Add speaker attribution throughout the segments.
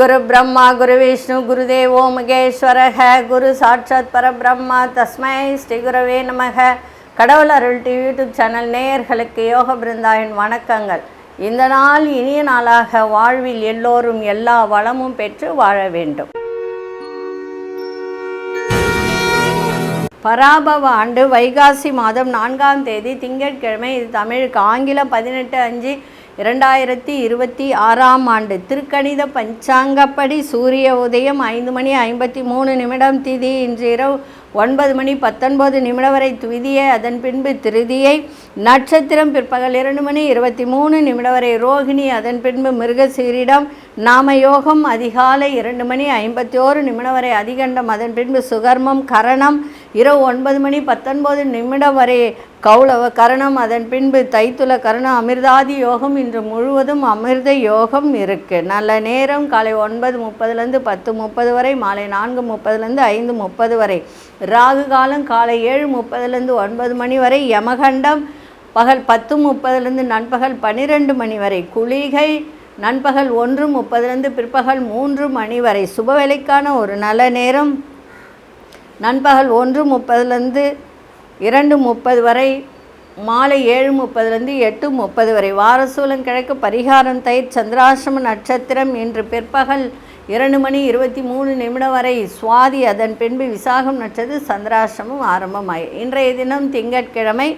Speaker 1: குரு பிரம்மா குரு விஷ்ணு குருதேவோ மகேஸ்வரக குரு சாட்சாத் பரபிரம்மா தஸ்மை ஸ்ரீ குருவே நமக. கடவுள் அருள் டிவி யூடியூப் சேனல் நேயர்களுக்கு யோக பிருந்தாவின் வணக்கங்கள். இந்த நாள் இனிய நாளாக வாழ்வில் எல்லோரும் எல்லா வளமும் பெற்று வாழ வேண்டும். பராபவ ஆண்டு வைகாசி மாதம் 4ஆம் தேதி திங்கட்கிழமை. இது தமிழுக்கு ஆங்கிலம் 18/5/2026ஆம் ஆண்டு. திருக்கணித பஞ்சாங்கப்படி சூரிய உதயம் 5:53 திதி இன்று இரவு 9:19 வரை துவிதியை, அதன் பின்பு திருதியை. நட்சத்திரம் பிற்பகல் 2:23 வரை ரோகிணி, அதன் பின்பு மிருகசீரிடம். நாமயோகம் அதிகாலை 2:51 வரை அதிகண்டம், அதன் பின்பு சுகர்மம். கரணம் இரவு 9:19 வரை கௌளவ கரணம், அதன் பின்பு தைத்துல கரணம். அமிர்தாதி யோகம் இன்று முழுவதும் அமிர்த யோகம் இருக்குது. நல்ல நேரம் காலை 9:30 10:30 வரை, மாலை 4:30 5:30 வரை. ராகு காலம் காலை 7:30 9 வரை. யமகண்டம் பகல் 10:30 நண்பகல் 12 வரை. குளிகை நண்பகல் 1:30 பிற்பகல் 3 வரை. சுபவேளைக்கான ஒரு நல்ல நேரம் நண்பகல் 1:30 2:30 வரை, மாலை 7:30 8:30 வரை. வாரசூலம் கிழக்கு, பரிகாரம் தயிர். சந்திராசிரம நட்சத்திரம் இன்று பிற்பகல் 2:23 வரை சுவாதி, அதன் பின்பு விசாகம் நட்சத்திரம். சந்திராசிரமம் ஆரம்பமாய். இன்றைய தினம் திங்கட்கிழமை.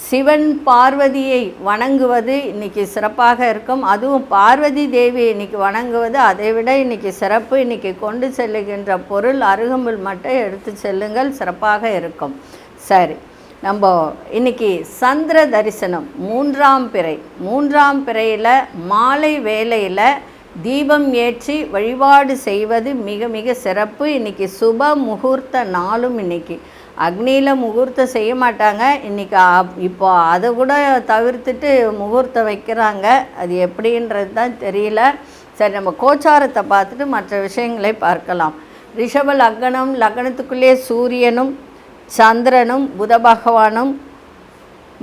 Speaker 1: சிவன் பார்வதியை வணங்குவது இன்றைக்கி சிறப்பாக இருக்கும். அதுவும் பார்வதி தேவி இன்றைக்கி வணங்குவது அதைவிட இன்றைக்கி சிறப்பு. இன்றைக்கி கொண்டு செல்லுகின்ற பொருள் அருகம்புல் மட்டும் எடுத்து செல்லுங்கள், சிறப்பாக இருக்கும். சரி, நம்ம இன்றைக்கி சந்திர தரிசனம் 3ஆம் பிறை. 3ஆம் பிறையில் மாலை வேளையில் தீபம் ஏற்றி வழிபாடு செய்வது மிக மிக சிறப்பு. இன்றைக்கி சுப முகூர்த்த நாளும். இன்றைக்கி அக்னியில் முகூர்த்தம் செய்ய மாட்டாங்க. இன்றைக்கி இப்போ அதை கூட தவிர்த்துட்டு முகூர்த்தம் வைக்கிறாங்க. அது எப்படின்றது தான் தெரியல. சரி, நம்ம கோச்சாரத்தை பார்த்துட்டு மற்ற விஷயங்களை பார்க்கலாம். ரிஷப லக்னம். லக்னத்துக்குள்ளே சூரியனும் சந்திரனும் புத பகவானும்,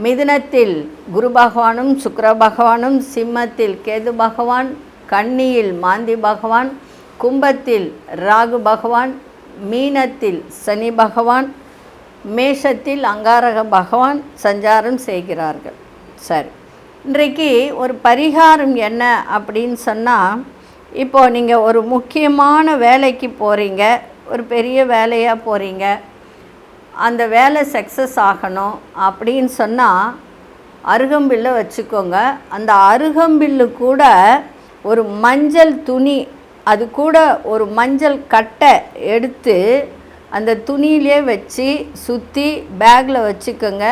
Speaker 1: மிதுனத்தில் குரு பகவானும் சுக்கிர பகவானும், சிம்மத்தில் கேது பகவான், கன்னியில் மாந்தி பகவான், கும்பத்தில் ராகு பகவான், மீனத்தில் சனி பகவான், மேஷத்தில் அங்காரக பகவான் சஞ்சாரம் செய்கிறார்கள். சரி, இன்றைக்கு ஒரு பரிகாரம் என்ன அப்படின்னு சொன்னால், இப்போது நீங்கள் ஒரு முக்கியமான வேலைக்கு போகிறீங்க, ஒரு பெரிய வேலையாக போகிறீங்க, அந்த வேலை சக்ஸஸ் ஆகணும் அப்படின்னு சொன்னால் அருகம்பில்லை வச்சுக்கோங்க. அந்த அருகம்பில்லு கூட ஒரு மஞ்சள் துணி, அது கூட ஒரு மஞ்சள் கட்டை எடுத்து அந்த துணியிலே வச்சு சுற்றி பேக்கில் வச்சுக்கோங்க.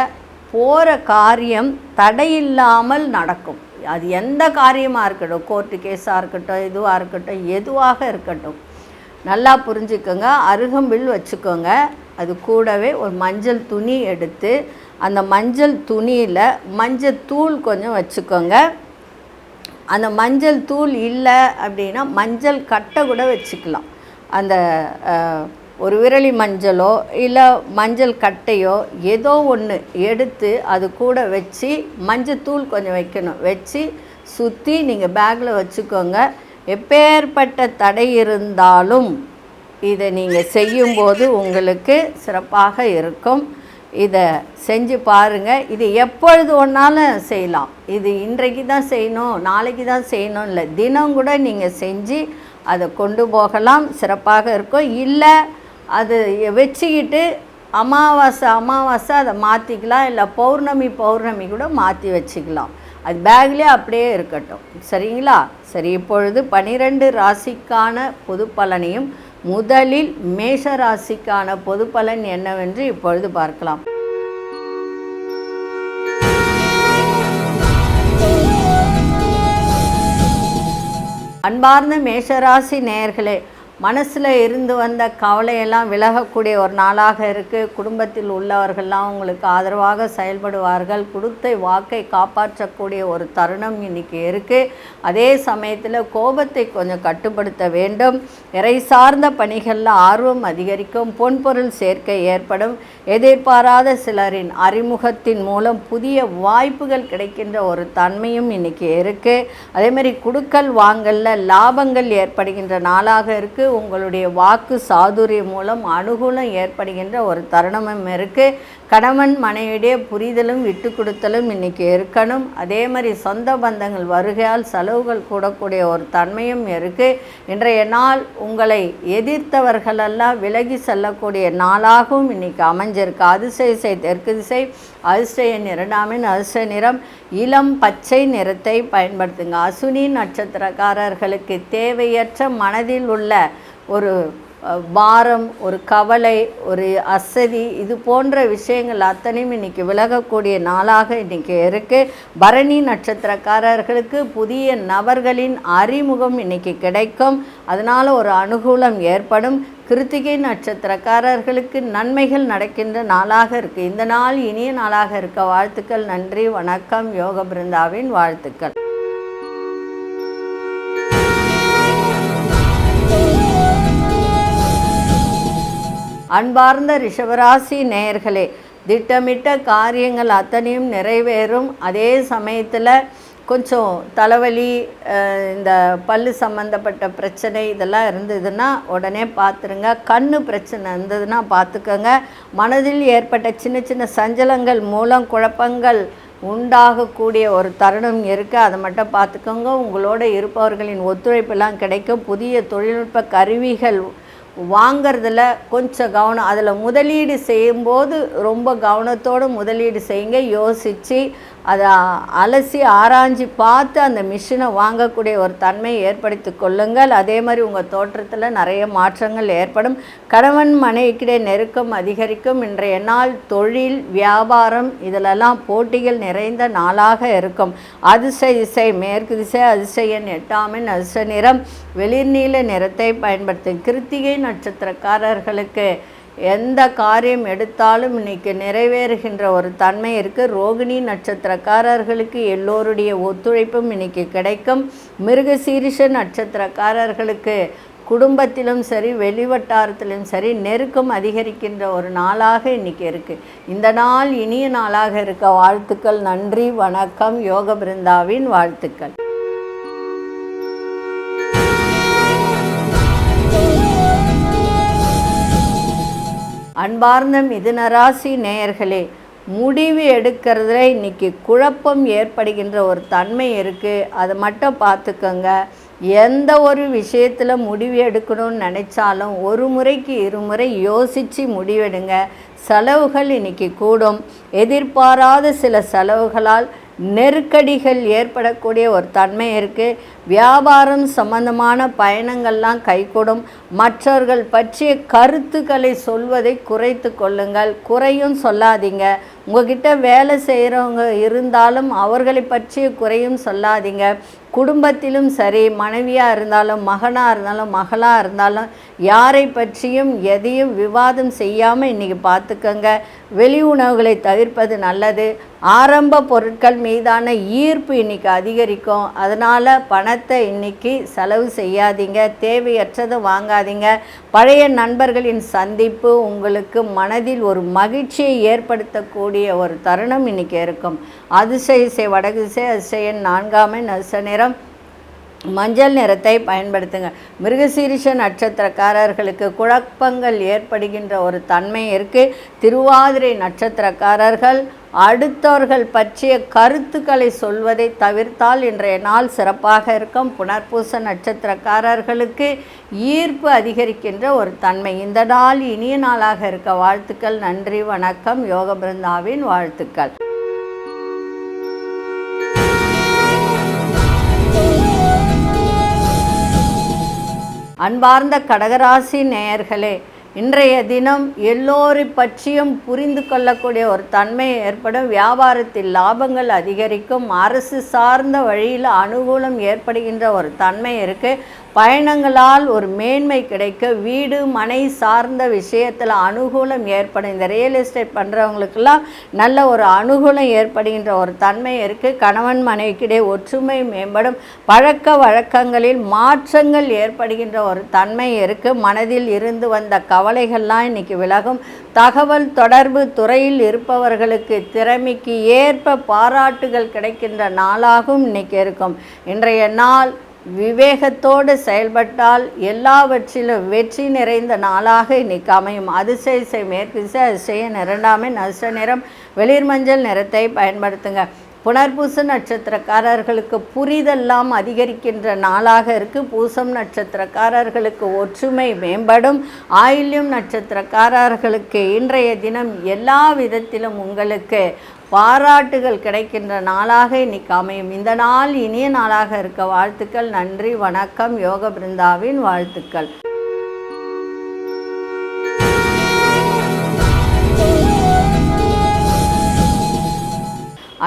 Speaker 1: போகிற காரியம் தடையில்லாமல் நடக்கும். அது எந்த காரியமாக இருக்கட்டும், கோர்ட்டு கேஸாக இருக்கட்டும், இதுவாக இருக்கட்டும், எதுவாக இருக்கட்டும், நல்லா புரிஞ்சுக்கோங்க. அருகம்பில் வச்சுக்கோங்க. அது கூடவே ஒரு மஞ்சள் துணி எடுத்து அந்த மஞ்சள் துணியில் மஞ்சள் தூள் கொஞ்சம் வச்சுக்கோங்க. அந்த மஞ்சள் தூள் இல்லை அப்படின்னா மஞ்சள் கட்டை கூட வச்சுக்கலாம். அந்த ஒரு விரலி மஞ்சளோ இல்லை மஞ்சள் கட்டையோ ஏதோ ஒன்று எடுத்து அது கூட வச்சு மஞ்சள் தூள் கொஞ்சம் வைக்கணும். வச்சு சுற்றி நீங்கள் பேக்கில் வச்சுக்கோங்க. எப்பேற்பட்ட தடை இருந்தாலும் இதை நீங்கள் செய்யும்போது உங்களுக்கு சிறப்பாக இருக்கும். இதை செஞ்சு பாருங்கள். இது எப்பொழுது ஒன்றாலும் செய்யலாம். இது இன்றைக்கு தான் செய்யணும், நாளைக்கு தான் செய்யணும் இல்லை, தினம் கூட நீங்கள் செஞ்சு அதை கொண்டு போகலாம், சிறப்பாக இருக்கும். இல்லை அது வச்சுக்கிட்டு அமாவாசை அதை மாற்றிக்கலாம், இல்லை பௌர்ணமி கூட மாற்றி வச்சுக்கலாம். அது பேக்லேயே அப்படியே இருக்கட்டும். சரிங்களா? சரி, இப்பொழுது 12 ராசிக்கான பொது பலனையும் முதலில் மேஷ ராசிக்கான பொது பலன் என்னவென்று இப்பொழுது பார்க்கலாம். அன்பார்ந்த மேஷராசி நேயர்களே, மனசில் இருந்து வந்த கவலையெல்லாம் விலகக்கூடிய ஒரு நாளாக இருக்குது. குடும்பத்தில் உள்ளவர்கள்லாம் உங்களுக்கு ஆதரவாக செயல்படுவார்கள். கொடுத்த வாக்கை காப்பாற்றக்கூடிய ஒரு தருணம் இன்றைக்கி இருக்குது. அதே சமயத்தில் கோபத்தை கொஞ்சம் கட்டுப்படுத்த வேண்டும். இறை சார்ந்த பணிகளில் ஆர்வம் அதிகரிக்கும். பொன்பொருள் சேர்க்கை ஏற்படும். எதிர்பாராத சிலரின் அறிமுகத்தின் மூலம் புதிய வாய்ப்புகள் கிடைக்கின்ற ஒரு தன்மையும் இன்றைக்கி இருக்குது. அதேமாதிரி குடுக்கல் வாங்கலில் லாபங்கள் ஏற்படுகின்ற நாளாக இருக்குது. உங்களுடைய வாக்கு சாதுரியம் மூலம் அனுகூலம் ஏற்படுகின்ற ஒரு தருணமும் இருக்குது. கணவன் மனைவிடைய புரிதலும் விட்டு கொடுத்தலும் இன்றைக்கி இருக்கணும். அதே மாதிரி சொந்த பந்தங்கள் வருகையால் செலவுகள் கூடக்கூடிய ஒரு தன்மையும் இருக்குது. இன்றைய நாள் உங்களை எதிர்த்தவர்களெல்லாம் விலகி செல்லக்கூடிய நாளாகவும் இன்றைக்கி அமைஞ்சிருக்கு. அதிர்ஷ்ட திசை தெற்கு திசை, அதிர்ஷ்ட எண் 2 அதிர்ஷ்ட நிறம் இளம் பச்சை நிறத்தை பயன்படுத்துங்க. அசுனி நட்சத்திரக்காரர்களுக்கு தேவையற்ற மனதில் உள்ள ஒரு பாரம், ஒரு கவலை, ஒரு அசதி, இது போன்ற விஷயங்கள் அத்தனையும் இன்றைக்கி விலகக்கூடிய நாளாக இன்றைக்கி இருக்குது. பரணி நட்சத்திரக்காரர்களுக்கு புதிய நபர்களின் அறிமுகம் இன்றைக்கி கிடைக்கும். அதனால் ஒரு அனுகூலம் ஏற்படும். கிருத்திகை நட்சத்திரக்காரர்களுக்கு நன்மைகள் நடக்கின்ற நாளாக இருக்குது. இந்த நாள் இனிய நாளாக இருக்க வாழ்த்துக்கள். நன்றி, வணக்கம். யோக பிருந்தாவின் வாழ்த்துக்கள். அன்பார்ந்த ரிஷபராசி நேயர்களே, திட்டமிட்ட காரியங்கள் அத்தனையும் நிறைவேறும். அதே சமயத்தில் கொஞ்சம் தலைவலி, இந்த பல்லு சம்மந்தப்பட்ட பிரச்சனை இதெல்லாம் இருந்ததுன்னா உடனே பார்த்துருங்க. கண்ணு பிரச்சனை இருந்ததுன்னா பார்த்துக்கோங்க. மனதில் ஏற்பட்ட சின்ன சின்ன சஞ்சலங்கள் மூலம் குழப்பங்கள் உண்டாகக்கூடிய ஒரு தருணம் இருக்குது. அதை மட்டும் பார்த்துக்கோங்க. உங்களோட இருப்பவர்களின் ஒத்துழைப்பெல்லாம் கிடைக்கும். புதிய தொழில்நுட்ப கருவிகள் வாங்கிறதுல கொஞ்சம் கவனம். அதில் முதலீடு செய்யும்போது ரொம்ப கவனத்தோடு முதலீடு செய்யுங்க. யோசித்து அதை அலசி ஆராய்ச்சி பார்த்து அந்த மிஷினை வாங்கக்கூடிய ஒரு தன்மையை ஏற்படுத்தி கொள்ளுங்கள். அதே மாதிரி உங்கள் தோற்றத்தில் நிறைய மாற்றங்கள் ஏற்படும். கணவன் மனைவிக்கிடையே நெருக்கம் அதிகரிக்கும். இன்றைய நாள் தொழில், வியாபாரம் இதிலெல்லாம் போட்டிகள் நிறைந்த நாளாக இருக்கும். அதிர்ஷ்ட திசை மேற்கு திசை, அதிர்ஷ்ட எண் 8 அதிர்ஷ்ட நிறம் வெளிர்நீல நிறத்தை பயன்படுத்தும். கிருத்திகை நட்சத்திரக்காரர்களுக்கு எந்த காரியம் எடுத்தாலும் இன்றைக்கி நிறைவேறுகின்ற ஒரு தன்மை இருக்குது. ரோகிணி நட்சத்திரக்காரர்களுக்கு எல்லோருடைய ஒத்துழைப்பும் இன்றைக்கி கிடைக்கும். மிருகசீரிஷ நட்சத்திரக்காரர்களுக்கு குடும்பத்திலும் சரி வெளிவட்டாரத்திலும் சரி நெருக்கம் அதிகரிக்கின்ற ஒரு நாளாக இன்றைக்கி இருக்குது. இந்த நாள் இனிய நாளாக இருக்க வாழ்த்துக்கள். நன்றி, வணக்கம். யோக பிருந்தாவின் வாழ்த்துக்கள். அன்பார்ந்த மிதுனராசி நேயர்களே, முடிவு எடுக்கிறதுல இன்றைக்கி குழப்பம் ஏற்படுகின்ற ஒரு தன்மை இருக்குது. அதை மட்டும் பார்த்துக்கோங்க. எந்த ஒரு விஷயத்தில் முடிவு எடுக்கணும்னு நினச்சாலும் ஒரு முறைக்கு இருமுறை யோசித்து முடிவெடுங்க. செலவுகள் இன்றைக்கி கூடும். எதிர்பாராத சில செலவுகளால் நெருக்கடிகள் ஏற்படக்கூடிய ஒரு தன்மை இருக்குது. வியாபாரம் சம்பந்தமான பயணங்கள்லாம் கைகூடும். மற்றவர்கள் பற்றிய கருத்துக்களை சொல்வதை குறைத்து கொள்ளுங்கள். குறையும் சொல்லாதீங்க. உங்ககிட்ட வேலை செய்கிறவங்க இருந்தாலும் அவர்களை பற்றிய குறையும் சொல்லாதீங்க. குடும்பத்திலும் சரி, மனைவியாக இருந்தாலும் மகனாக இருந்தாலும் மகளாக இருந்தாலும் யாரை பற்றியும் எதையும் விவாதம் செய்யாமல் இன்றைக்கி பார்த்துக்கோங்க. வெளி உணவுகளை தவிர்ப்பது நல்லது. ஆரம்ப பொருட்கள் மீதான ஈர்ப்பு இன்றைக்கி அதிகரிக்கும். அதனால் பணத்தை இன்றைக்கி செலவு செய்யாதீங்க. தேவையற்றதை வாங்காதீங்க. பழைய நண்பர்களின் சந்திப்பு உங்களுக்கு மனதில் ஒரு மகிழ்ச்சியை ஏற்படுத்தக்கூடிய ஒரு தருணம் இன்றைக்கி இருக்கும். அதிர்ஷ்ட திசை வடக்கு திசை, அதிர்ஷ்ட எண் 4 அதிர்ஷ்ட நிறம் மஞ்சள் நிறத்தை பயன்படுத்துங்க. மிருகசீரிஷ நட்சத்திரக்காரர்களுக்கு குழப்பங்கள் ஏற்படுகின்ற ஒரு தன்மை இருக்குது. திருவாதிரை நட்சத்திரக்காரர்கள் அடுத்தவர்கள் பற்றிய கருத்துக்களை சொல்வதை தவிர்த்தால் இன்றைய நாள் சிறப்பாக இருக்கும். புனர்பூச நட்சத்திரக்காரர்களுக்கு ஈர்ப்பு அதிகரிக்கின்ற ஒரு தன்மை. இந்த நாள் இனிய நாளாக இருக்க வாழ்த்துக்கள். நன்றி, வணக்கம். யோக பிருந்தாவின் வாழ்த்துக்கள். அன்பார்ந்த கடகராசி நேயர்களே, இன்றைய தினம் எல்லோரை பற்றியும் புரிந்து கொள்ளக்கூடிய ஒரு தன்மை ஏற்படும். வியாபாரத்தில் லாபங்கள் அதிகரிக்கும். அரசு சார்ந்த வழியில் அனுகூலம் ஏற்படுகின்ற ஒரு தன்மை இருக்குது. பயணங்களால் ஒரு மேன்மை கிடைக்க, வீடு மனை சார்ந்த விஷயத்தில் அனுகூலம் ஏற்படும். இந்த ரியல் எஸ்டேட் பண்ணுறவங்களுக்கெல்லாம் நல்ல ஒரு அனுகூலம் ஏற்படுகின்ற ஒரு தன்மை இருக்குது. கணவன் மனைவிக்கிடையே ஒற்றுமை மேம்படும். பழக்க வழக்கங்களில் மாற்றங்கள் ஏற்படுகின்ற ஒரு தன்மை இருக்குது. மனதில் இருந்து வந்த கவலைகள்லாம் இன்றைக்கி விலகும். தகவல் தொடர்பு துறையில் இருப்பவர்களுக்கு திறமைக்கு ஏற்ப பாராட்டுகள் கிடைக்கின்ற நாளாகவும் இன்றைக்கி இருக்கும். இன்றைய நாள் விவேகத்தோடு செயல்பட்டால் எல்லாவற்றிலும் வெற்றி நிறைந்த நாளாக இன்றைக்கி அமையும். அதிசய மேற்கு திசை, அதிசயம் இரண்டாமை, நட்ச நிறம் வெளிர் மஞ்சள் நிறத்தை பயன்படுத்துங்க. புனர்பூச நட்சத்திரக்காரர்களுக்கு புரிதெல்லாம் அதிகரிக்கின்ற நாளாக இருக்குது. பூசம் நட்சத்திரக்காரர்களுக்கு ஒற்றுமை மேம்படும். ஆயில்யம் நட்சத்திரக்காரர்களுக்கு இன்றைய தினம் எல்லா விதத்திலும் உங்களுக்கு பாராட்டுகள் கிடைக்கின்ற நாளாக இன்றைக்கி அமையும். இந்த நாள் இனிய நாளாக இருக்க வாழ்த்துக்கள். நன்றி, வணக்கம். யோக பிருந்தாவின் வாழ்த்துக்கள்.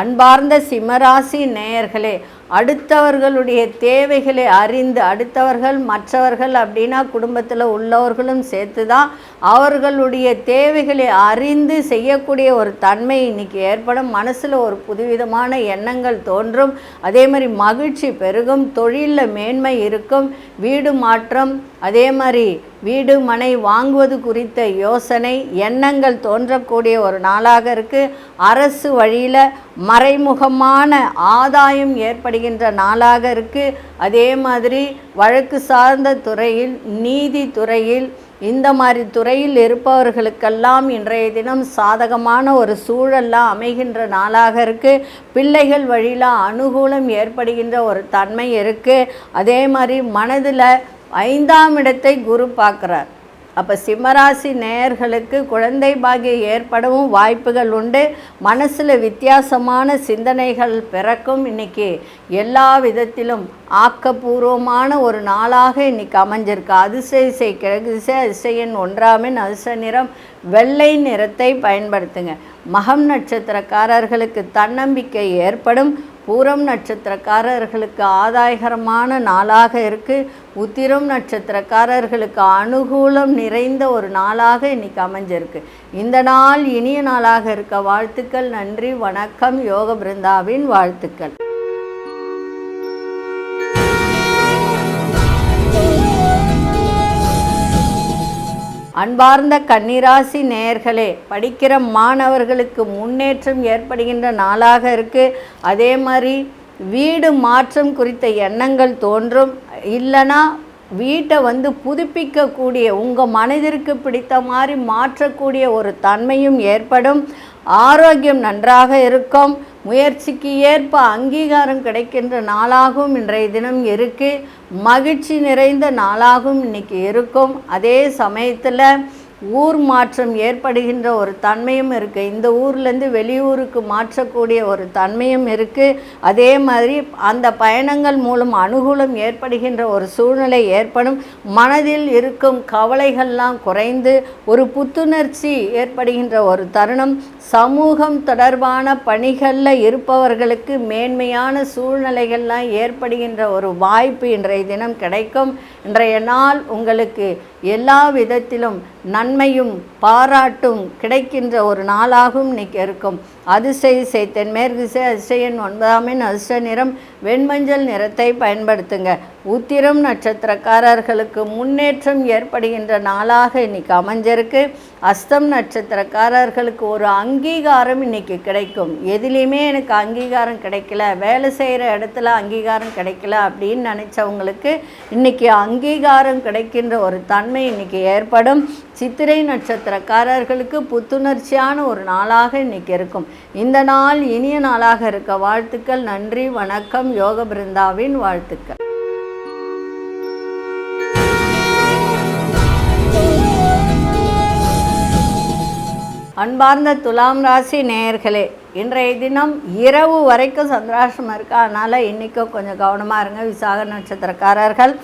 Speaker 1: அன்பார்ந்த சிம்மராசி நேயர்களே, அடுத்தவர்களுடைய தேவைகளை அறிந்து, அடுத்தவர்கள் மற்றவர்கள் அப்படின்னா குடும்பத்தில் உள்ளவர்களும் சேர்த்து தான், அவர்களுடைய தேவைகளை அறிந்து செய்யக்கூடிய ஒரு தன்மை இன்றைக்கி ஏற்படும். மனசில் ஒரு புதுவிதமான எண்ணங்கள் தோன்றும். அதே மாதிரி மகிழ்ச்சி பெருகும். தொழிலில் மேன்மை இருக்கும். வீடு மாற்றம், அதே மாதிரி வீடு மனை வாங்குவது குறித்த யோசனை எண்ணங்கள் தோன்றக்கூடிய ஒரு நாளாக இருக்குது. அரசு வழியில் மறைமுகமான ஆதாயம் ஏற்படுகின்ற நாளாக இருக்குது. அதே மாதிரி வழக்கு சார்ந்த துறையில், நீதித்துறையில், இந்த மாதிரி துறையில் இருப்பவர்களுக்கெல்லாம் இன்றைய தினம் சாதகமான ஒரு சூழல்லாம் அமைகின்ற நாளாக இருக்குது. பிள்ளைகள் வழியில் அனுகூலம் ஏற்படுகின்ற ஒரு தன்மை இருக்குது. அதே மாதிரி மனதில் 5ஆம் இடத்தை குரு பார்க்குறார். அப்போ சிம்மராசி நேயர்களுக்கு குழந்தை பாக்கியம் ஏற்படவும் வாய்ப்புகள் உண்டு. மனசில் வித்தியாசமான சிந்தனைகள் பிறக்கும். இன்றைக்கி எல்லா விதத்திலும் ஆக்கப்பூர்வமான ஒரு நாளாக இன்றைக்கி அமைஞ்சிருக்கு. அதிசய கிழக்கு திசை, அதிசயன் ஒன்றாமின் அதிர்ஷ்ட நிறம் வெள்ளை நிறத்தை பயன்படுத்துங்க. மகம் நட்சத்திரக்காரர்களுக்கு தன்னம்பிக்கை ஏற்படும். பூரம் நட்சத்திரக்காரர்களுக்கு ஆதாயகரமான நாளாக இருக்குது. உத்திரம் நட்சத்திரக்காரர்களுக்கு அனுகூலம் நிறைந்த ஒரு நாளாக இன்றைக்கி அமைஞ்சிருக்கு. இந்த நாள் இனிய நாளாக இருக்க வாழ்த்துக்கள். நன்றி, வணக்கம். யோக பிருந்தாவின் வாழ்த்துக்கள். அன்பார்ந்த கன்னிராசி நேயர்களே, படிக்கிற மாணவர்களுக்கு முன்னேற்றம் ஏற்படுகின்ற நாளாக இருக்குது. அதே மாதிரி வீடு மாற்றம் குறித்த எண்ணங்கள் தோன்றும். இல்லைனா வீட்டை புதுப்பிக்கக்கூடிய, உங்கள் மனதிற்கு பிடித்த மாதிரி மாற்றக்கூடிய ஒரு தன்மையும் ஏற்படும். ஆரோக்கியம் நன்றாக இருக்கும். முயற்சிக்கு ஏற்ப அங்கீகாரம் கிடைக்கின்ற நாளாகவும் இன்றைய தினம் இருக்குது. மகிழ்ச்சி நிறைந்த நாளாகவும் இன்றைக்கி இருக்கும். அதே சமயத்தில் ஊர் மாற்றம் ஏற்படுகின்ற ஒரு தன்மையும் இருக்குது. இந்த ஊர்லேருந்து வெளியூருக்கு மாற்றக்கூடிய ஒரு தன்மையும் இருக்குது. அதே மாதிரி அந்த பயணங்கள் மூலம் அனுகூலம் ஏற்படுகின்ற ஒரு சூழ்நிலை ஏற்படும். மனதில் இருக்கும் கவலைகள்லாம் குறைந்து ஒரு புத்துணர்ச்சி ஏற்படுகின்ற ஒரு தருணம். சமூகம் தொடர்பான பணிகளில் இருப்பவர்களுக்கு மேன்மையான சூழ்நிலைகள்லாம் ஏற்படுகின்ற ஒரு வாய்ப்பு இன்றைய தினம் கிடைக்கும். இன்றைய நாள் உங்களுக்கு எல்லா விதத்திலும் நன்மையும் பாராட்டும் கிடைக்கின்ற ஒரு நாளாகவும் இன்றைக்கி இருக்கும். அதிசய தென்மேற்கு திசை, அதிசயன் 9ஆமின் அதிர்ஷ்ட நிறம் வெண்மஞ்சள் நிறத்தை பயன்படுத்துங்க. உத்திரம் நட்சத்திரக்காரர்களுக்கு முன்னேற்றம் ஏற்படுகின்ற நாளாக இன்றைக்கி அமைஞ்சிருக்கு. அஸ்தம் நட்சத்திரக்காரர்களுக்கு ஒரு அங்கீகாரம் இன்றைக்கி கிடைக்கும். எதுலேயுமே எனக்கு அங்கீகாரம் கிடைக்கல, வேலை செய்கிற இடத்துல அங்கீகாரம் கிடைக்கல அப்படின்னு நினச்சவங்களுக்கு இன்றைக்கி அங்கீகாரம் கிடைக்கின்ற ஒரு தன்மை இன்றைக்கி ஏற்படும். சித்திரை நட்சத்திரக்காரர்களுக்கு புத்துணர்ச்சியான ஒரு நாளாக இன்றைக்கி இருக்கும். இந்த நாள் இனிய நாளாக இருக்க வாழ்த்துக்கள். நன்றி, வணக்கம். யோக பிருந்தாவின் வாழ்த்துக்கள். அன்பார்ந்த துலாம் ராசி நேயர்களே, இன்றைய தினம் இரவு வரைக்கும் சந்திராஷ்டமம் இருக்குது. அதனால் இன்றைக்கும் கொஞ்சம் கவனமாக இருங்க. விசாக நட்சத்திரக்காரர்கள்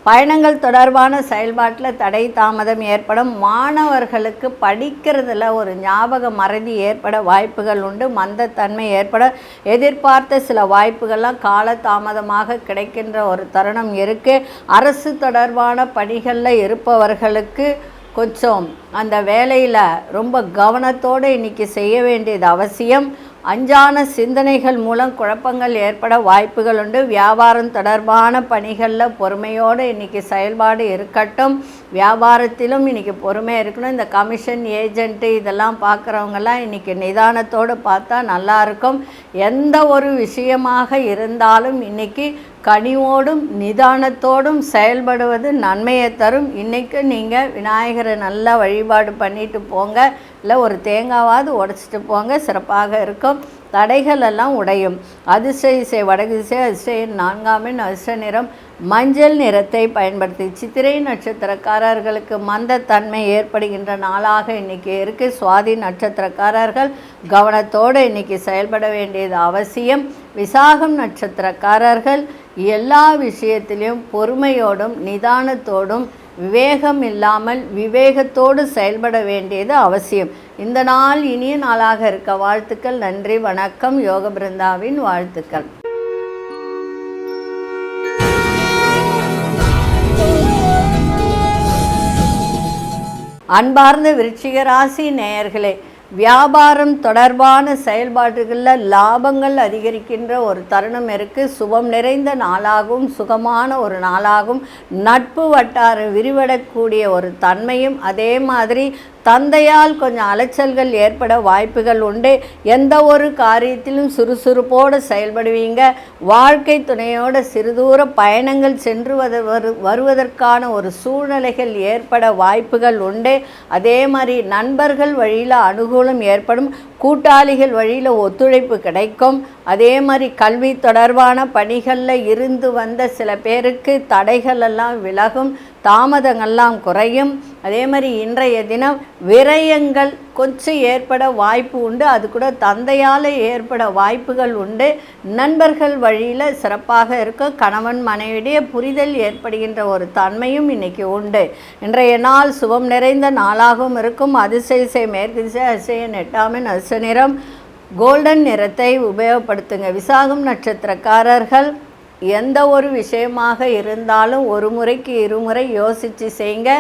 Speaker 1: பயணங்கள் தொடர்பான செயல்பாட்டில் தடை தாமதம் ஏற்படும். மாணவர்களுக்கு படிக்கிறதுல ஒரு ஞாபக மறதி ஏற்பட வாய்ப்புகள் உண்டு. மந்தத்தன்மை ஏற்பட எதிர்பார்த்த சில வாய்ப்புகள்லாம் கால தாமதமாக கிடைக்கின்ற ஒரு தருணம் இருக்குது. அரசு தொடர்பான பணிகளில் இருப்பவர்களுக்கு கொஞ்சம் அந்த வேலையில் ரொம்ப கவனத்தோடு இன்றைக்கி செய்ய வேண்டியது அவசியம். அஞ்சான சிந்தனைகள் மூலம் குழப்பங்கள் ஏற்பட வாய்ப்புகள் உண்டு. வியாபாரம் தொடர்பான பணிகளில் பொறுமையோடு இன்றைக்கி செயல்பாடு இருக்கட்டும். வியாபாரத்திலும் இன்றைக்கி பொறுமையாக இருக்கணும். இந்த கமிஷன் ஏஜென்ட்டு இதெல்லாம் பார்க்குறவங்கெல்லாம் இன்றைக்கி நிதானத்தோடு பார்த்தா நல்லாயிருக்கும். எந்த ஒரு விஷயமாக இருந்தாலும் இன்றைக்கி கனிவோடும் நிதானத்தோடும் செயல்படுவது நன்மையை தரும். இன்றைக்கு நீங்கள் விநாயகரை நல்லா வழிபாடு பண்ணிட்டு போங்க, இல்லை ஒரு தேங்காவாவது உடைச்சிட்டு போங்க, சிறப்பாக இருக்கும். தடைகள் எல்லாம் உடையும். அதிர்ஷ்ட திசை வடக்கு திசை, அதிர்ஷ்ட எண் 4 அதிர்ஷ்ட நிறம் மஞ்சள் நிறத்தை பயன்படுத்தி. சித்திரை நட்சத்திரக்காரர்களுக்கு மந்தத்தன்மை ஏற்படுகின்ற நாளாக இன்றைக்கி இருக்குது. சுவாதி நட்சத்திரக்காரர்கள் கவனத்தோடு இன்றைக்கி செயல்பட வேண்டியது அவசியம். விசாகம் நட்சத்திரக்காரர்கள் எல்லா விஷயத்திலையும் பொறுமையோடும் நிதானத்தோடும் விவேகம் இல்லாமல் விவேகத்தோடு செயல்பட வேண்டியது அவசியம். இந்த நாள் இனிய நாளாக இருக்க வாழ்த்துக்கள். நன்றி, வணக்கம். யோக பிருந்தாவின் வாழ்த்துக்கள். அன்பார்ந்த விருச்சிக ராசி நேயர்களே, வியாபாரம் தொடர்பான செயல்பாடுகளில் லாபங்கள் அதிகரிக்கின்ற ஒரு தருணம் இருக்குது. சுபம் நிறைந்த நாளாகவும் சுகமான ஒரு நாளாகவும் நட்பு வட்டாரம் விரிவடக்கூடிய ஒரு தன்மையும், அதே மாதிரி தந்தையால் கொஞ்சம் அலைச்சல்கள் ஏற்பட வாய்ப்புகள் உண்டு. எந்த ஒரு காரியத்திலும் சுறுசுறுப்போடு செயல்படுவீங்க. வாழ்க்கை துணையோடு சிறுதூர பயணங்கள் சென்று வருவதற்கான ஒரு சூழ்நிலைகள் ஏற்பட வாய்ப்புகள் உண்டு. அதே மாதிரி நண்பர்கள் வழியில் அனுகூலம் ஏற்படும். கூட்டாளிகள் வழியில் ஒத்துழைப்பு கிடைக்கும். அதே மாதிரி கல்வி தொடர்பான பணிகளில் இருந்து வந்த சில பேருக்கு தடைகள் எல்லாம் விலகும், தாமதங்கள்லாம் குறையும். அதே மாதிரி இன்றைய தினம் விரயங்கள் கொஞ்சம் ஏற்பட வாய்ப்பு உண்டு. அது கூட தந்தையால் ஏற்பட வாய்ப்புகள் உண்டு. நண்பர்கள் வழியில் சிறப்பாக இருக்கும். கணவன் மனைவிடைய புரிதல் ஏற்படுகின்ற ஒரு தன்மையும் இன்றைக்கி உண்டு. இன்றைய நாள் சுபம் நிறைந்த நாளாகவும் இருக்கும். அதிர்ஷ்ட திசை மேற்கு திசை, அதிர்ஷ்ட எண் 8 அதிர்ஷ்ட நிறம் கோல்டன் நிறத்தை உபயோகப்படுத்துங்க. விசாகம் நட்சத்திரக்காரர்கள் எந்த ஒரு விஷயமாக இருந்தாலும் ஒரு முறைக்கு இருமுறை யோசித்து செய்யுங்க.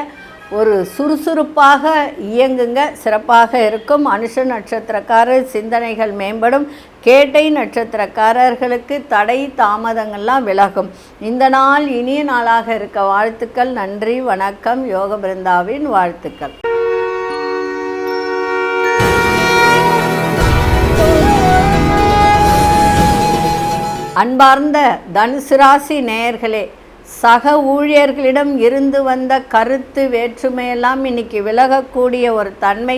Speaker 1: ஒரு சுறுசுறுப்பாக இயங்குங்க, சிறப்பாக இருக்கும். அனுஷ நட்சத்திரக்காரர் சிந்தனைகள் மேம்படும். கேட்டை நட்சத்திரக்காரர்களுக்கு தடை தாமதங்கள்லாம் விலகும். இந்த நாள் இனிய நாளாக இருக்க வாழ்த்துக்கள். நன்றி, வணக்கம். யோக பிருந்தாவின் வாழ்த்துக்கள். அன்பார்ந்த தனுசு ராசி நேயர்களே, சக ஊழியர்களிடம் இருந்து வந்த கருத்து வேற்றுமையெல்லாம் இன்னைக்கு விலகக்கூடிய ஒரு தன்மை,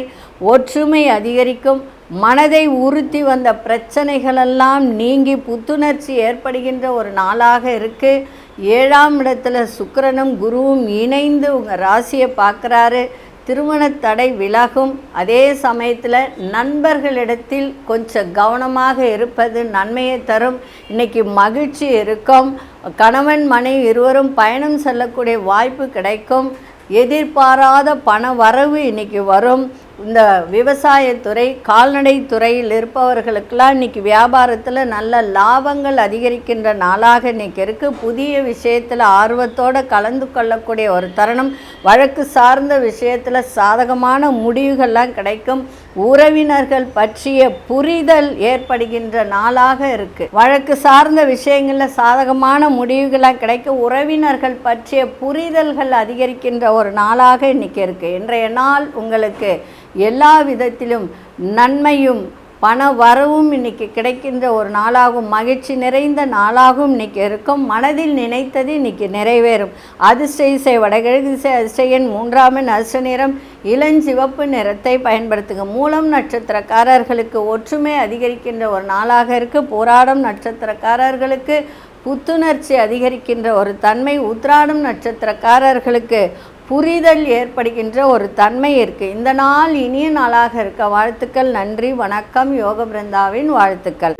Speaker 1: ஒற்றுமை அதிகரிக்கும். மனதை உறுத்தி வந்த பிரச்சனைகளெல்லாம் நீங்கி புத்துணர்ச்சி ஏற்படுகின்ற ஒரு நாளாக இருக்குது. 7ஆம் இடத்துல சுக்கிரனும் குருவும் இணைந்து உங்கள் ராசியை பார்க்குறாரு. திருமண தடை விலகும். அதே சமயத்தில் நண்பர்களிடத்தில் கொஞ்சம் கவனமாக இருப்பது நன்மையை தரும். இன்றைக்கி மகிழ்ச்சி இருக்கும். கணவன் மனைவி இருவரும் பயணம் செல்லக்கூடிய வாய்ப்பு கிடைக்கும். எதிர்பாராத பண வரவு இன்றைக்கி வரும். இந்த விவசாயத்துறை, கால்நடை துறையில் இருப்பவர்களுக்கெல்லாம் இன்றைக்கி வியாபாரத்தில் நல்ல லாபங்கள் அதிகரிக்கின்ற நாளாக இன்றைக்கி இருக்குது. புதிய விஷயத்தில் ஆர்வத்தோடு கலந்து கொள்ளக்கூடிய ஒரு தருணம். வழக்கு சார்ந்த விஷயத்தில் சாதகமான முடிவுகள்லாம் கிடைக்கும். உறவினர்கள் பற்றிய புரிதல் ஏற்படுகின்ற நாளாக இருக்குது. வழக்கு சார்ந்த விஷயங்களில் சாதகமான முடிவுகளாக கிடைக்கும். உறவினர்கள் பற்றிய புரிதல்கள் அதிகரிக்கின்ற ஒரு நாளாக இன்றைக்கி இருக்குது. இன்றைய நாள் உங்களுக்கு எல்லா விதத்திலும் நன்மையும் பண வரவும் இன்றைக்கி கிடைக்கின்ற ஒரு நாளாகும். மகிழ்ச்சி நிறைந்த நாளாகவும் இன்றைக்கி இருக்கும். மனதில் நினைத்தது இன்றைக்கி நிறைவேறும். அதிர்ஷ்ட திசை வடகிழக்கு திசை, அதிர்ஷ்ட எண் 3 அதிர்ஷ்ட நிறம் இளஞ்சிவப்பு நிறத்தை பயன்படுத்துங்க. மூலம் நட்சத்திரக்காரர்களுக்கு ஒற்றுமை அதிகரிக்கின்ற ஒரு நாளாக இருக்குது. போராடும் நட்சத்திரக்காரர்களுக்கு புத்துணர்ச்சி அதிகரிக்கின்ற ஒரு தன்மை. உத்திராடம் நட்சத்திரக்காரர்களுக்கு புரிதல் ஏற்படுகின்ற ஒரு தன்மை இருக்குது. இந்த நாள் இனிய நாளாக இருக்க வாழ்த்துக்கள். நன்றி, வணக்கம். யோக பிருந்தாவின் வாழ்த்துக்கள்.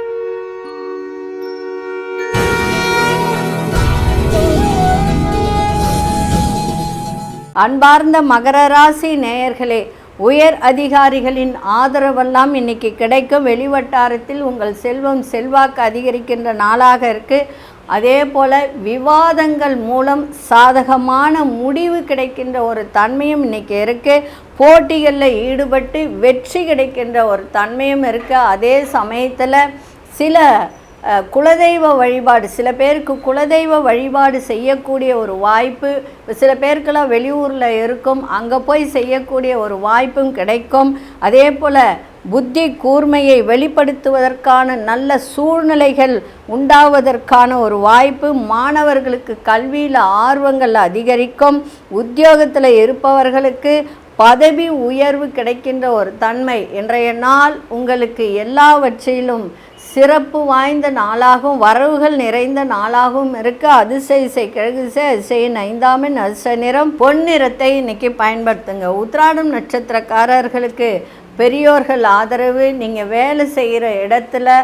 Speaker 1: அன்பார்ந்த மகர ராசி நேயர்களே, உயர் அதிகாரிகளின் ஆதரவெல்லாம் இன்னைக்கு கிடைக்கும். வெளிவட்டாரத்தில் உங்கள் செல்வம் செல்வாக்கு அதிகரிக்கின்ற நாளாக இருக்குது. அதே போல் விவாதங்கள் மூலம் சாதகமான முடிவு கிடைக்கின்ற ஒரு தன்மையும் இன்றைக்கி இருக்குது. போட்டிகளில் ஈடுபட்டு வெற்றி கிடைக்கின்ற ஒரு தன்மையும் இருக்குது. அதே சமயத்தில் சில குலதெய்வ வழிபாடு, சில பேருக்கு குலதெய்வ வழிபாடு செய்யக்கூடிய ஒரு வாய்ப்பு, சில பேருக்கெல்லாம் வெளியூரில் இருக்கும், அங்கே போய் செய்யக்கூடிய ஒரு வாய்ப்பும் கிடைக்கும். அதே போல் புத்தி கூர்மையை வெளிப்படுத்துவதற்கான நல்ல சூழ்நிலைகள் உண்டாவதற்கான ஒரு வாய்ப்பு. மாணவர்களுக்கு கல்வியில் ஆர்வங்கள் அதிகரிக்கும். உத்தியோகத்தில் இருப்பவர்களுக்கு பதவி உயர்வு கிடைக்கின்ற ஒரு தன்மை. இன்றைய நாள் உங்களுக்கு எல்லாவற்றிலும் சிறப்பு வாய்ந்த நாளாகவும் வரவுகள் நிறைந்த நாளாகவும் இருக்க. அதிசய கிழக்கு அதிசயின் 5ஆம் எண் அதிர்ஷ்ட நிறம் பொன்னிறத்தை இன்னைக்கு பயன்படுத்துங்க. உத்திராடம் நட்சத்திரக்காரர்களுக்கு பெரியோர்கள் ஆதரவு, நீங்கள் வேலை செய்கிற இடத்துல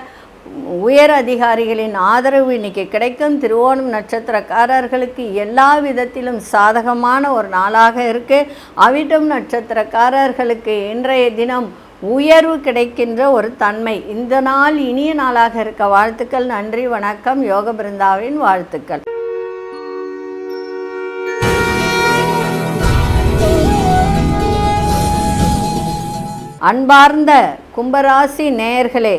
Speaker 1: உயர் அதிகாரிகளின் ஆதரவு இன்னைக்கு கிடைக்கும். திருவோணம் நட்சத்திரக்காரர்களுக்கு எல்லா விதத்திலும் சாதகமான ஒரு நாளாக இருக்குது. அவிட்டம் நட்சத்திரக்காரர்களுக்கு இன்றைய தினம் உயர்வு கிடைக்கின்ற ஒரு தன்மை. இந்த நாள் இனிய நாளாக இருக்க வாழ்த்துக்கள். நன்றி, வணக்கம். யோக பிருந்தாவின் வாழ்த்துக்கள். அன்பார்ந்த கும்பராசி நேயர்களே,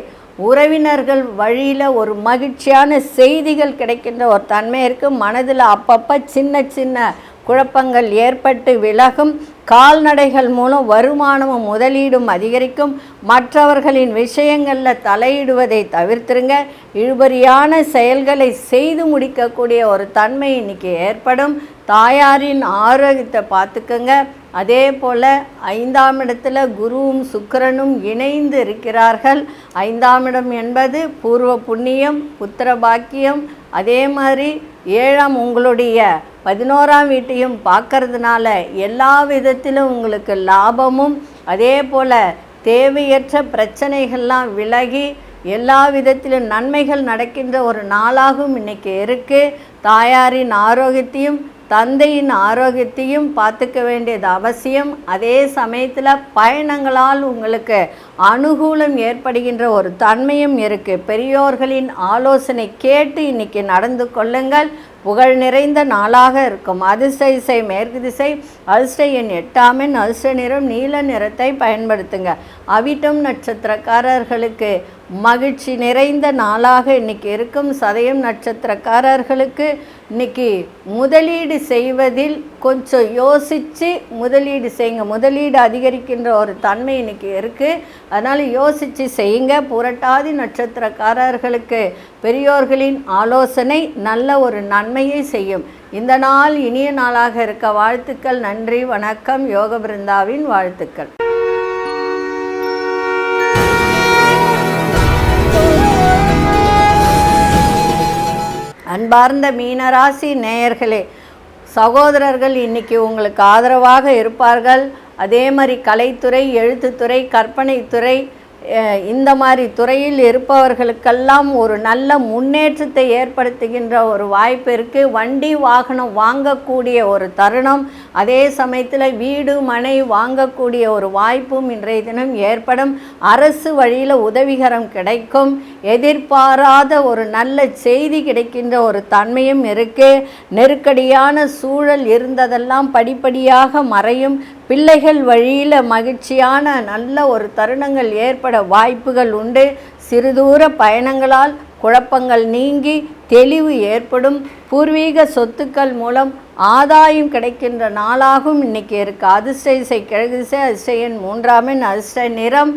Speaker 1: உறவினர்கள் வழியில் ஒரு மகிழ்ச்சியான செய்திகள் கிடைக்கின்ற ஒரு தன்மை இருக்குது. மனதில் அப்பப்போ சின்ன சின்ன குழப்பங்கள் ஏற்பட்டு விலகும். கால்நடைகள் மூலம் வருமானமும் முதலீடும் அதிகரிக்கும். மற்றவர்களின் விஷயங்களில் தலையிடுவதை தவிர்த்துருங்க. இழுபறியான செயல்களை செய்து முடிக்கக்கூடிய ஒரு தன்மை இன்னைக்கு ஏற்படும். தாயாரின் ஆரோக்கியத்தை பார்த்துக்கோங்க. அதே போல் 5ஆம் இடத்துல குருவும் சுக்கிரனும் இணைந்து இருக்கிறார்கள். 5ஆம் இடம் என்பது பூர்வ புண்ணியம், புத்திர பாக்கியம். அதே மாதிரி 7ஆம் உங்களுடைய 11ஆம் வீட்டையும் பார்க்கறதுனால எல்லா விதத்திலும் உங்களுக்கு லாபமும், அதே போல் தேவையற்ற பிரச்சனைகள்லாம் விலகி எல்லா விதத்திலும் நன்மைகள் நடக்கின்ற ஒரு நாளாகவும் இன்றைக்கி இருக்குது. தாயாரின் ஆரோக்கியத்தையும் தந்தையின் ஆரோக்கியத்தையும் பார்த்துக்க வேண்டியது அவசியம். அதே சமயத்தில் பயணங்களால் உங்களுக்கு அனுகூலம் ஏற்படுகின்ற ஒரு தன்மையும் இருக்குது. பெரியோர்களின் ஆலோசனை கேட்டு இன்றைக்கி நடந்து கொள்ளுங்கள். புகழ் நிறைந்த நாளாக இருக்கும். அதிர்ஷ்ட திசை மேற்கு திசை. அதிர்ஷ்ட எண் 8ஆம் எண். அதிர்ஷ்ட நிறம் நீல நிறத்தை பயன்படுத்துங்க. அவிட்டம் நட்சத்திரக்காரர்களுக்கு மகிழ்ச்சி நிறைந்த நாளாக இன்றைக்கி இருக்கும். சதயம் நட்சத்திரக்காரர்களுக்கு இன்றைக்கி முதலீடு செய்வதில் கொஞ்சம் யோசித்து முதலீடு செய்யுங்க. முதலீடு அதிகரிக்கின்ற ஒரு தன்மை இன்றைக்கி இருக்குது. அதனால் யோசித்து செய்யுங்க. புரட்டாதி நட்சத்திரக்காரர்களுக்கு பெரியோர்களின் ஆலோசனை நல்ல ஒரு நன்மையை செய்யும். இந்த நாள் இனிய நாளாக இருக்க வாழ்த்துக்கள். நன்றி, வணக்கம். யோக பிருந்தாவின் வாழ்த்துக்கள். அன்பார்ந்த மீனராசி நேயர்களே, சகோதரர்கள் இன்றைக்கி உங்களுக்கு ஆதரவாக இருப்பார்கள். அதே மாதிரி கலைத்துறை, எழுத்துத்துறை, கற்பனைத்துறை, இந்த மாதிரி துறையில் இருப்பவர்களுக்கெல்லாம் ஒரு நல்ல முன்னேற்றத்தை ஏற்படுத்துகின்ற ஒரு வாய்ப்பு இருக்குது. வண்டி வாகனம் வாங்கக்கூடிய ஒரு தருணம், அதே சமயத்தில் வீடு மனை வாங்கக்கூடிய ஒரு வாய்ப்பும் இன்றைய தினம் ஏற்படும். அரசு வழியில் உதவிகரம் கிடைக்கும். எதிர்பாராத ஒரு நல்ல செய்தி கிடைக்கின்ற ஒரு தன்மையும் இருக்குது. நெருக்கடியான சூழல் இருந்ததெல்லாம் படிப்படியாக மறையும். பிள்ளைகள் வழியில் மகிழ்ச்சியான நல்ல ஒரு தருணங்கள் ஏற்பட வாய்ப்புகள் உண்டு. சிறுதூர பயணங்களால் குழப்பங்கள் நீங்கி தெளிவு ஏற்படும். பூர்வீக சொத்துக்கள் மூலம் ஆதாயம் கிடைக்கின்ற நாளாகவும் இன்றைக்கி இருக்குது. அதிர்ஷ்ட திசை கிழக்கு திசை. அதிர்ஷ்ட எண் 3ஆம் எண். அதிர்ஷ்ட நிறம்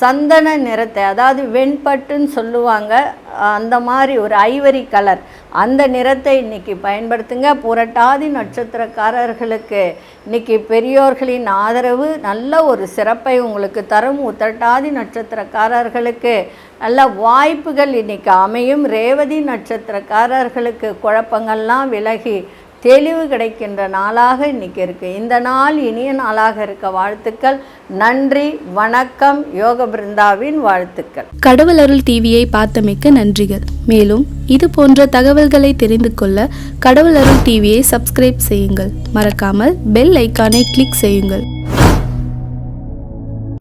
Speaker 1: சந்தன நிறத்தை, அதாவது வெண்பட்டுன்னு சொல்லுவாங்க, அந்த மாதிரி ஒரு ஐவரி கலர், அந்த நிறத்தை இன்றைக்கி பயன்படுத்துங்க. புரட்டாதி நட்சத்திரக்காரர்களுக்கு இன்றைக்கி பெரியோர்களின் ஆதரவு நல்ல ஒரு சிறப்பை உங்களுக்கு தரும். உத்திரட்டாதி நட்சத்திரக்காரர்களுக்கு நல்ல வாய்ப்புகள் இன்றைக்கி அமையும். ரேவதி நட்சத்திரக்காரர்களுக்கு குழப்பங்கள்லாம் விலகி தெளிவு கிடைக்கின்ற நாளாக இன்றைக்கி இருக்குது. இந்த நாள் இனிய நாளாக இருக்க வாழ்த்துக்கள். நன்றி, வணக்கம். யோக பிருந்தாவின் வாழ்த்துக்கள்.
Speaker 2: கடவுள் அருள் டிவியை பார்த்தமைக்கு நன்றிகள். மேலும் இது போன்ற தகவல்களை தெரிந்து கொள்ள கடவுள் அருள் டிவியை சப்ஸ்கிரைப் செய்யுங்கள். மறக்காமல் பெல் ஐக்கானை கிளிக் செய்யுங்கள்.